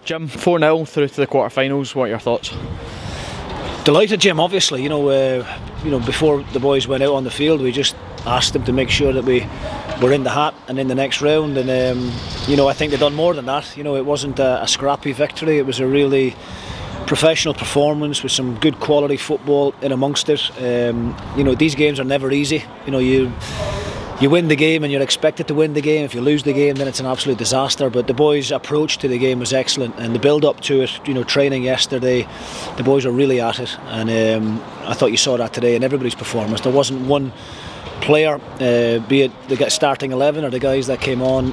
Jim, 4-0 through to the quarter-finals. What are your thoughts? Delighted, Jim. Obviously, before the boys went out on the field, we just asked them to make sure that we were in the hat and in the next round. And I think they've done more than that. It wasn't a scrappy victory. It was a really professional performance with some good quality football in amongst it. These games are never easy. You win the game and you're expected to win the game. If you lose the game, then it's an absolute disaster. But the boys' approach to the game was excellent, and the build-up to it, training yesterday, the boys were really at it. And I thought you saw that today in everybody's performance. There wasn't one player, be it the starting 11 or the guys that came on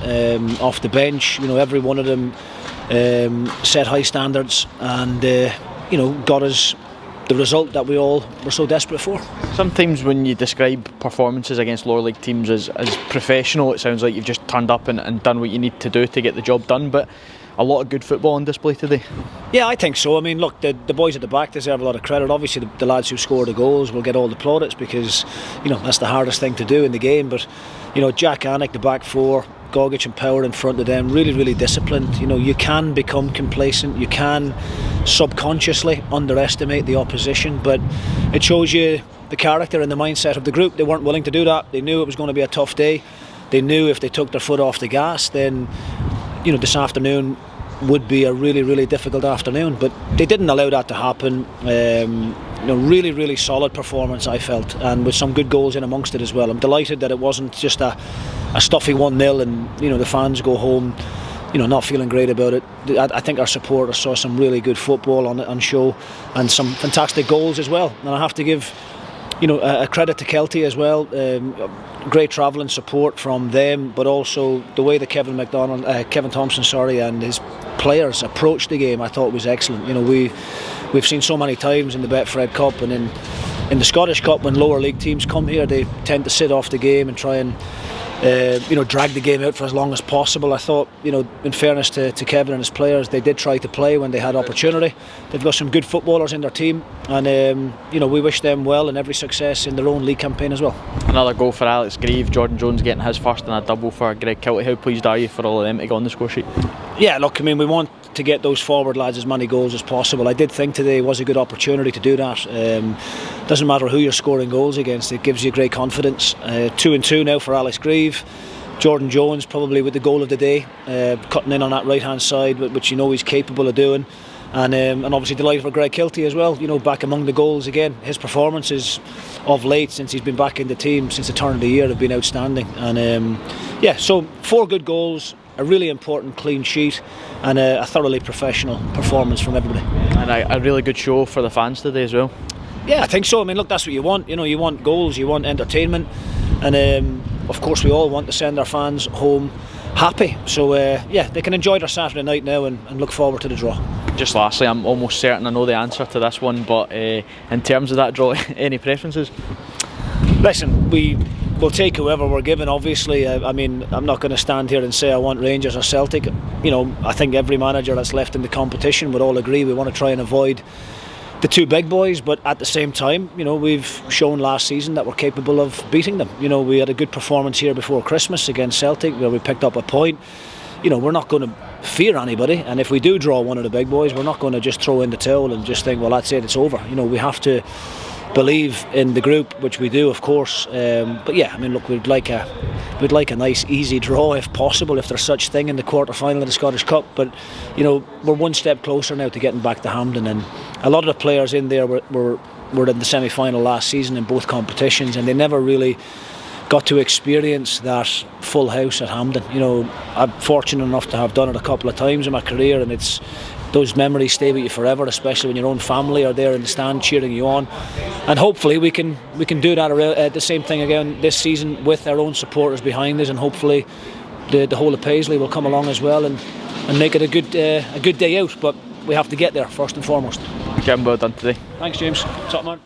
off the bench. Every one of them set high standards and got us the result that we all were so desperate for. Sometimes when you describe performances against lower league teams as professional, it sounds like you've just turned up and done what you need to do to get the job done, but a lot of good football on display today. Yeah, I think so. I mean, look, the boys at the back deserve a lot of credit. Obviously the lads who scored the goals will get all the plaudits because that's the hardest thing to do in the game. But Jack Anik, the back four, Gogic and Power in front of them, really, really disciplined. You can become complacent, you can subconsciously underestimate the opposition, but it shows you the character and the mindset of the group. They weren't willing to do that. They knew it was going to be a tough day. They knew if they took their foot off the gas, then this afternoon would be a really, really difficult afternoon. But they didn't allow that to happen. Really, really solid performance, I felt, and with some good goals in amongst it as well. I'm delighted that it wasn't just a stuffy 1-0 and the fans go home not feeling great about it. I think our supporters saw some really good football on show and some fantastic goals as well. And I have to give a credit to Kelty as well. Great travelling support from them, but also the way that Kevin Thompson and his players approached the game, I thought was excellent. We've seen so many times in the Betfred Cup and in the Scottish Cup when lower league teams come here, they tend to sit off the game and try and drag the game out for as long as possible. I thought, in fairness to Kevin and his players, they did try to play when they had opportunity. They've got some good footballers in their team, and we wish them well and every success in their own league campaign as well. Another goal for Alex Grieve, Jordan Jones getting his first and a double for Greg Kelty. How pleased are you for all of them to go on the score sheet? Yeah, look, we want to get those forward lads as many goals as possible. I did think today was a good opportunity to do that. Doesn't matter who you're scoring goals against, it gives you great confidence. 2-2 now for Alex Grieve. Jordan Jones probably with the goal of the day, cutting in on that right hand side, which he's capable of doing. And obviously delighted for Greg Kelty as well, back among the goals again. His performances of late since he's been back in the team since the turn of the year have been outstanding. And so 4 good goals, a really important clean sheet, and a thoroughly professional performance from everybody. And a really good show for the fans today as well. Yeah, I think so. Look, that's what you want. You want goals, you want entertainment, and of course we all want to send our fans home happy. So they can enjoy their Saturday night now and look forward to the draw. Just lastly, I'm almost certain I know the answer to this one, but in terms of that draw, any preferences? Listen, we'll take whoever we're given, obviously. I'm not going to stand here and say I want Rangers or Celtic. I think every manager that's left in the competition would all agree we want to try and avoid the 2 big boys, but at the same time, we've shown last season that we're capable of beating them. We had a good performance here before Christmas against Celtic where we picked up a point. We're not going to fear anybody, and if we do draw one of the big boys, we're not going to just throw in the towel and just think, well, that's it, it's over. We have to believe in the group, which we do, of course. But yeah, look, we'd like a nice easy draw if possible, if there's such thing in the quarter-final of the Scottish Cup. But we're one step closer now to getting back to Hampden, and a lot of the players in there were in the semi-final last season in both competitions, and they never really got to experience that full house at Hampden. I'm fortunate enough to have done it a couple of times in my career, and those memories stay with you forever, especially when your own family are there in the stand cheering you on. And hopefully we can do that the same thing again this season with our own supporters behind us, and hopefully the whole of Paisley will come along as well and make it a good day out. But we have to get there first and foremost. Jim, well done today. Thanks, James. Top man.